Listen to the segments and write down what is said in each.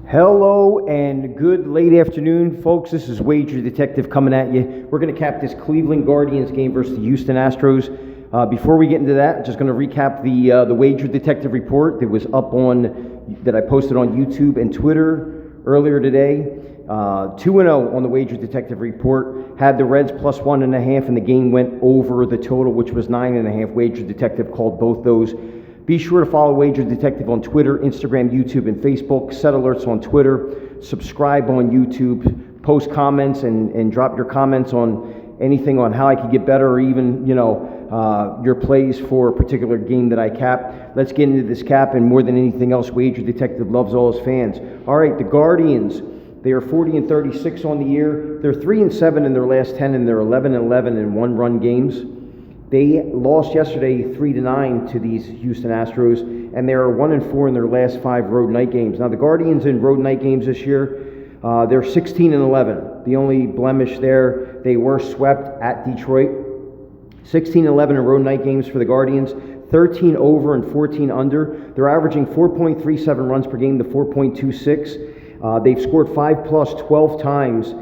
Hello and good late afternoon, folks. This is Wager Detective coming at you. We're going to cap this Cleveland Guardians game versus the Houston Astros. Before we get into that, just going to recap the Wager Detective report that was up that I posted on YouTube and Twitter earlier today. 2-0 on the Wager Detective report. Had the Reds plus 1.5, and the game went over the total, which was 9.5. Wager Detective called both those. Be sure to follow Wager Detective on Twitter, Instagram, YouTube, and Facebook. Set alerts on Twitter. Subscribe on YouTube. Post comments and drop your comments on anything on how I could get better, or even, your plays for a particular game that I cap. Let's get into this cap, and more than anything else, Wager Detective loves all his fans. All right, the Guardians, they are 40-36 on the year. They're 3-7 in their last 10, and they're 11-11 in one-run games. They lost yesterday 3-9 to these Houston Astros, and they are 1-4 in their last 5 road night games. Now, the Guardians in road night games this year, they're 16-11. The only blemish there, they were swept at Detroit. 16-11 in road night games for the Guardians, 13 over and 14 under. They're averaging 4.37 runs per game to 4.26. They've scored 5+ 12 times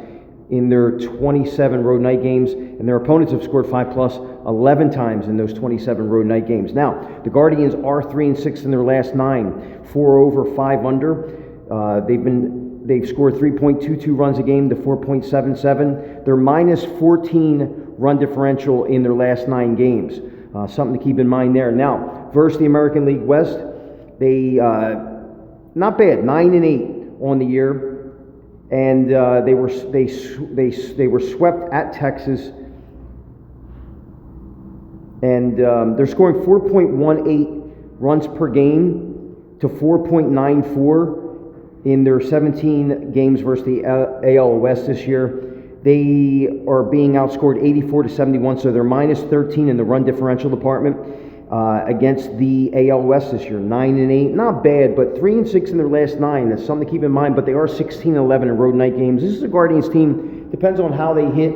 in their 27 road night games, and their opponents have scored 5+ 11 times in those 27 road night games. Now, the Guardians are 3-6 in their last 9, 4 over, 5 under. They've scored 3.22 runs a game to 4.77. They're minus 14 run differential in their last 9 games. Something to keep in mind there. Now, versus the American League West, they not bad, 9-8 on the year. And they were swept at Texas, and they're scoring 4.18 runs per game to 4.94 in their 17 games versus the AL West this year. They are being outscored 84-71, so they're minus 13 in the run differential department against the AL West this year. 9-8, not bad, but 3-6 in their last 9. That's something to keep in mind. But they are 16-11 in road night games. This is a Guardians team. Depends on how they hit.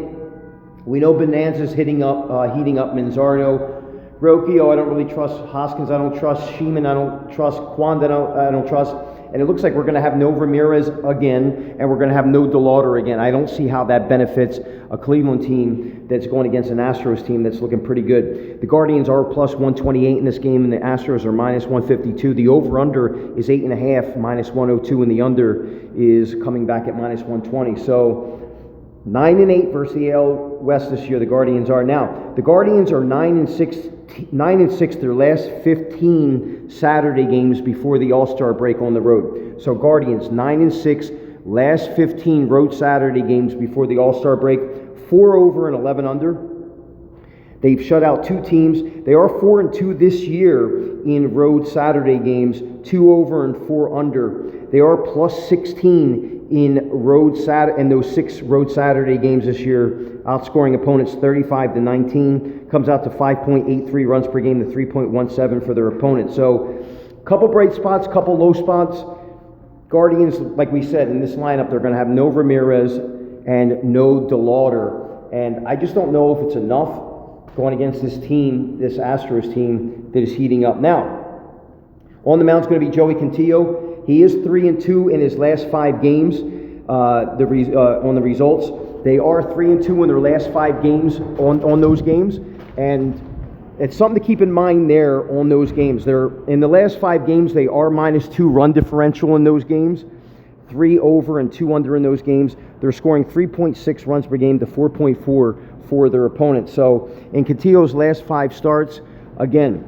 We know Bonanza's heating up Manzardo. Rocchio, I don't really trust. Hoskins, I don't trust. Sheeman, I don't trust. Kwon, I don't trust. And it looks like we're going to have no Ramirez again, and we're going to have no DeLauder again. I don't see how that benefits a Cleveland team that's going against an Astros team that's looking pretty good. The Guardians are plus 128 in this game, and the Astros are minus 152. The over-under is 8.5, minus 102, and the under is coming back at minus 120. So 9-8 versus the AL West this year, the Guardians are. Now, the Guardians are 9-6 their last 15 Saturday games before the All-Star break on the road. So Guardians, 9-6, last 15 road Saturday games before the All-Star break, 4 over and 11 under. They've shut out 2 teams. They are 4-2 this year in road Saturday games, 2 over and 4 under. They are plus 16 in those 6 road Saturday games this year, outscoring opponents 35-19. Comes out to 5.83 runs per game to 3.17 for their opponents. So, couple bright spots, couple low spots. Guardians, like we said, in this lineup, they're going to have no Ramirez and no DeLauder. And I just don't know if it's enough going against this team, this Astros team that is heating up. Now, on the mound is going to be Joey Cantillo. He is 3-2 in his last 5 games. On the results, they are 3-2 in their last 5 games on those games, and it's something to keep in mind there on those games. They're in the last 5 games, they are minus 2 run differential in those games, 3 over and 2 under in those games. They're scoring 3.6 runs per game to 4.4 for their opponents. So in Cantillo's last 5 starts, again,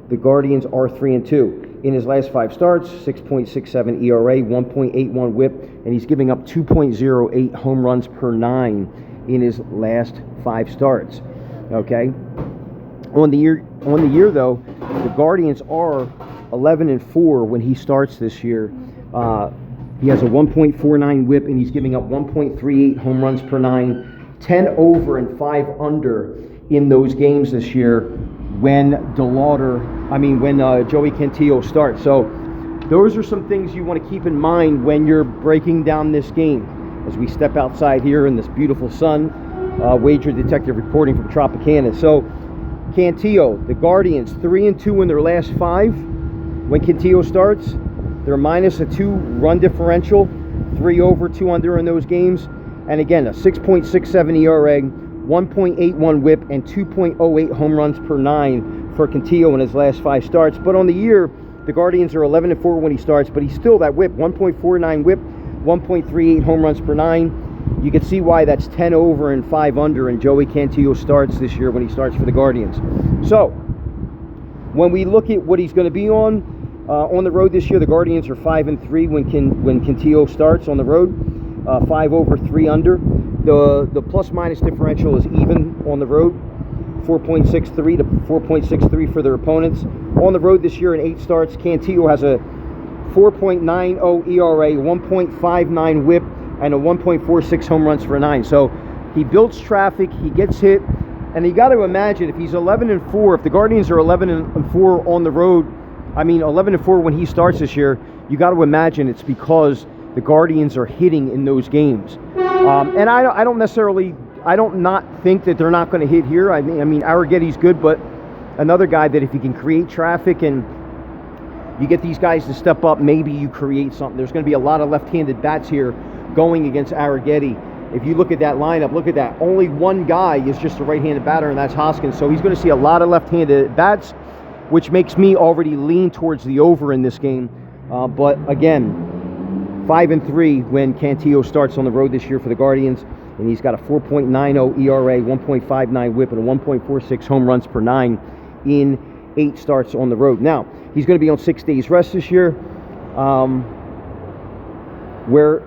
the Guardians are 3-2. In his last 5 starts, 6.67 ERA, 1.81 WHIP, and he's giving up 2.08 home runs per 9 in his last 5 starts. Okay. On the year though, the Guardians are 11-4 when he starts this year. He has a 1.49 WHIP, and he's giving up 1.38 home runs per 9, 10 over and 5 under in those games this year when Joey Cantillo starts. So those are some things you want to keep in mind when you're breaking down this game. As we step outside here in this beautiful sun, Wager Detective reporting from Tropicana. So Cantillo, the Guardians, 3-2 in their last 5 when Cantillo starts. They're minus a 2 run differential, 3 over, 2 under in those games. And again, a 6.67 ERA, 1.81 whip, and 2.08 home runs per 9 for Cantillo in his last 5 starts. But on the year, the Guardians are 11-4 when he starts, but he's still that whip, 1.49 whip, 1.38 home runs per 9. You can see why that's 10 over and 5 under in Joey Cantillo starts this year when he starts for the Guardians. So, when we look at what he's going to be on the road this year, the Guardians are 5-3 when Cantillo starts on the road. 5 over, 3 under. The plus-minus differential is even on the road, 4.63 to 4.63 for their opponents. On the road this year in 8 starts, Cantillo has a 4.90 ERA, 1.59 whip, and a 1.46 home runs for 9. So he builds traffic, he gets hit, and you got to imagine if he's 11-4, if the Guardians are 11-4 on the road, 11-4 when he starts this year, you got to imagine it's because the Guardians are hitting in those games. And I don't not think that they're not going to hit here. I mean, Arrigetti's good, but another guy that if you can create traffic and you get these guys to step up, maybe you create something. There's going to be a lot of left-handed bats here going against Arrigetti. If you look at that lineup, look at that. Only one guy is just a right-handed batter, and that's Hoskins. So he's going to see a lot of left-handed bats, which makes me already lean towards the over in this game. But again, 5-3 when Cantillo starts on the road this year for the Guardians, and he's got a 4.90 ERA, 1.59 whip, and a 1.46 home runs per 9 in 8 starts on the road. Now, he's going to be on 6 days rest this year, where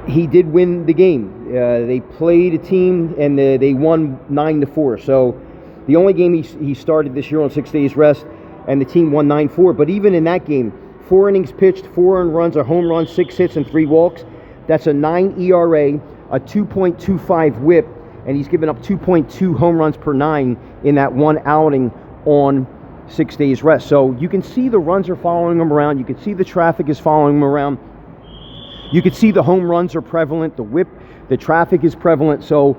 he did win the game. They played a team, and they won 9-4. So the only game he started this year on 6 days rest, and the team won 9-4. But even in that game, 4 innings pitched, 4 earned runs, a home run, 6 hits, and 3 walks. That's a 9 ERA, a 2.25 whip, and he's given up 2.2 home runs per 9 in that one outing on 6 days rest. So you can see the runs are following him around. You can see the traffic is following him around. You can see the home runs are prevalent. The whip, the traffic is prevalent. So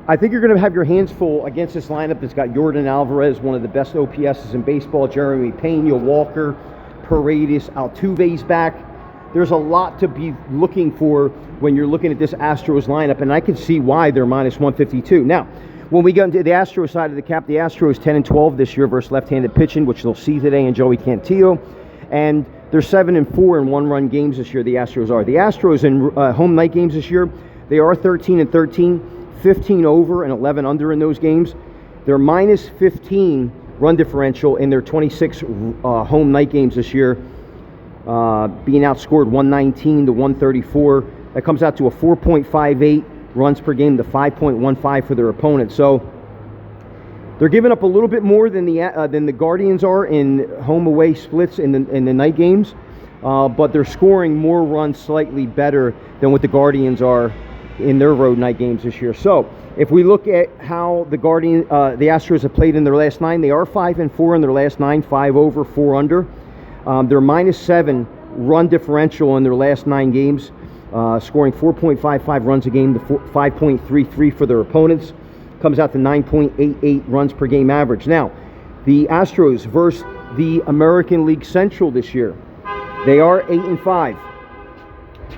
I think you're going to have your hands full against this lineup that's got Yordan Alvarez, one of the best OPSs in baseball, Jeremy Pena, Walker, Paredes, Altuve's back. There's a lot to be looking for when you're looking at this Astros lineup, and I can see why they're minus 152. Now, when we get into the Astros side of the cap, the Astros 10-12 this year versus left-handed pitching, which they'll see today in Joey Cantillo, and they're 7-4 in one-run games this year. The Astros are. The Astros in home night games this year, they are 13-13, 15 over and 11 under in those games. They're minus 15 run differential in their 26 home night games this year, being outscored 119 to 134. That comes out to a 4.58 runs per game to 5.15 for their opponent. So they're giving up a little bit more than the Guardians are in home-away splits in the night games, but they're scoring more runs slightly better than what the Guardians are in their road night games this year. So if we look at how the Astros have played in their last 9, they are 5-4 in their last 9, 5 over, 4 under. They're minus 7 run differential in their last 9 games, scoring 4.55 runs a game to 5.33 for their opponents. Comes out to 9.88 runs per game average. Now, the Astros versus the American League Central this year, they are 8-5.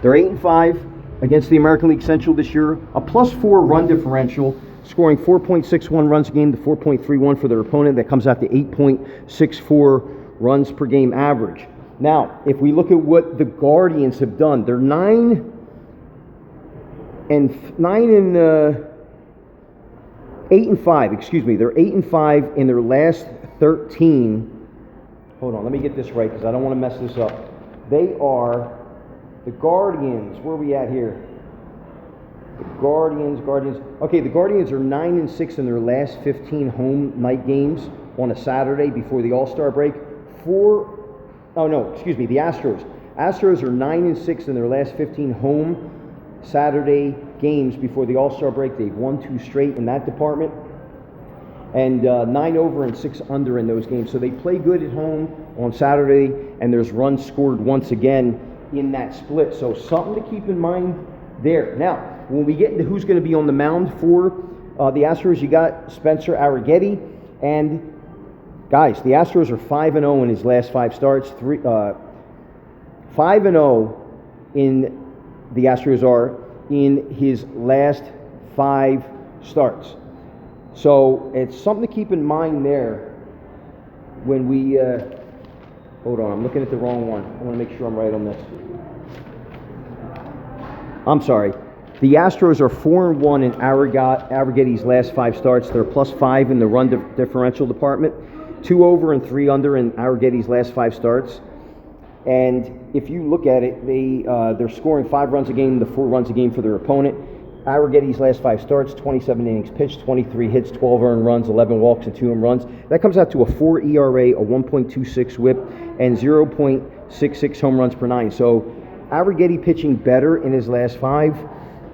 They're 8-5 against the American League Central this year, a +4 run differential, scoring 4.61 runs a game to 4.31 for their opponent. That comes out to 8.64 runs per game average. Now, if we look at what the Guardians have done, they're 8-5 They're 8-5 in their last 13. Hold on, let me get this right because I don't want to mess this up. They are the Guardians. Where are we at here? The Guardians. Okay, the Guardians are 9-6 in their last 15 home night games on a Saturday before the All-Star break. The Astros. Astros are 9-6 in their last 15 home Saturday games before the All-Star break. They've won 2 straight in that department, and 9 over and 6 under in those games. So they play good at home on Saturday, and there's runs scored once again in that split. So something to keep in mind there. Now, when we get into who's going to be on the mound for the Astros, you got Spencer Arrigetti, and Guys, the Astros are 5-0 in his last 5 starts. 5-0 in the Astros are in his last 5 starts. So it's something to keep in mind there when we, hold on, I'm looking at the wrong one. I want to make sure I'm right on this. I'm sorry. The Astros are 4-1 in Arrigetti's last 5 starts. They're +5 in the run differential department. 2 over and 3 under in Arrigetti's last 5 starts. And if you look at it, they're scoring 5 runs a game to 4 runs a game for their opponent. Arrigetti's last 5 starts, 27 innings pitched, 23 hits, 12 earned runs, 11 walks, and 2 home runs. That comes out to a 4 ERA, a 1.26 WHIP, and 0.66 home runs per 9. So Arrigetti pitching better in his last 5,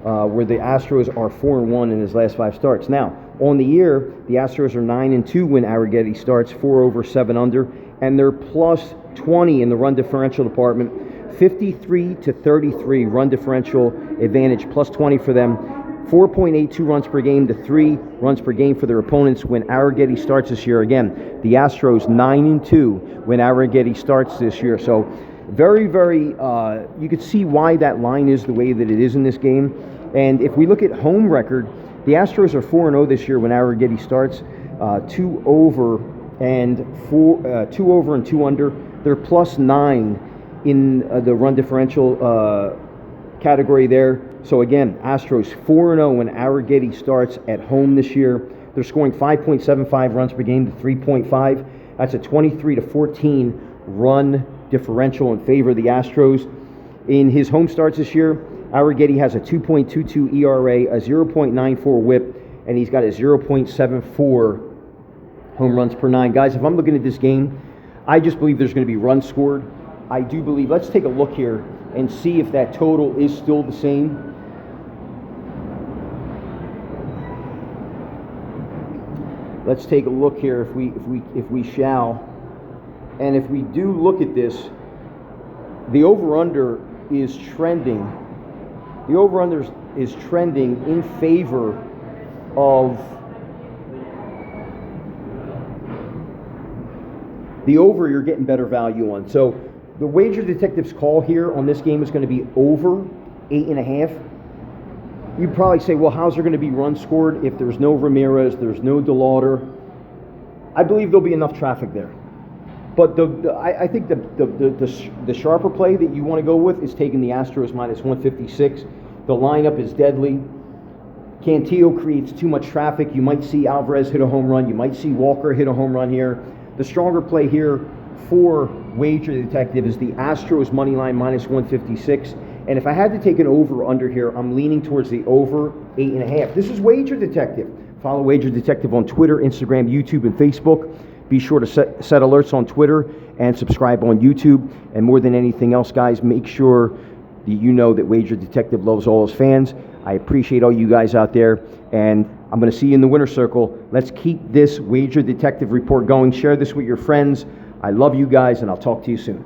where the Astros are 4-1 in his last 5 starts. Now, on the year, the Astros are 9-2 when Arrigetti starts, 4 over, 7 under, and they're +20 in the run differential department. 53-33 run differential advantage, +20 for them. 4.82 runs per game to 3 runs per game for their opponents when Arrigetti starts this year. Again, the Astros 9-2 when Arrigetti starts this year. So very, very, you could see why that line is the way that it is in this game. And if we look at home record, the Astros are 4-0 this year when Arrigetti starts, 2 over and 2 under. They're +9 in the run differential category there. So again, Astros 4-0 when Arrigetti starts at home this year. They're scoring 5.75 runs per game to 3.5. That's a 23-14 run differential in favor of the Astros. In his home starts this year, Arrigetti has a 2.22 ERA, a 0.94 WHIP, and he's got a 0.74 home runs per 9. Guys, if I'm looking at this game, I just believe there's going to be runs scored. I do believe, let's take a look here and see if that total is still the same. Let's take a look here if we shall. And if we do look at this, the over-under is trending. The over-under is trending in favor of the over. You're getting better value on. So the wager detective's call here on this game is going to be over 8.5. You'd probably say, well, how's there going to be runs scored if there's no Ramirez, there's no DeLauder? I believe there'll be enough traffic there. But I think the sharper play that you want to go with is taking the Astros -156. The lineup is deadly. Cantillo creates too much traffic. You might see Alvarez hit a home run. You might see Walker hit a home run here. The stronger play here for wager detective is the Astros money line -156. And if I had to take an over/under here, I'm leaning towards the over 8.5. This is Wager Detective. Follow Wager Detective on Twitter, Instagram, YouTube, and Facebook. Be sure to set alerts on Twitter and subscribe on YouTube. And more than anything else, guys, make sure that you know that Wager Detective loves all his fans. I appreciate all you guys out there, and I'm going to see you in the winner's circle. Let's keep this Wager Detective report going. Share this with your friends. I love you guys, and I'll talk to you soon.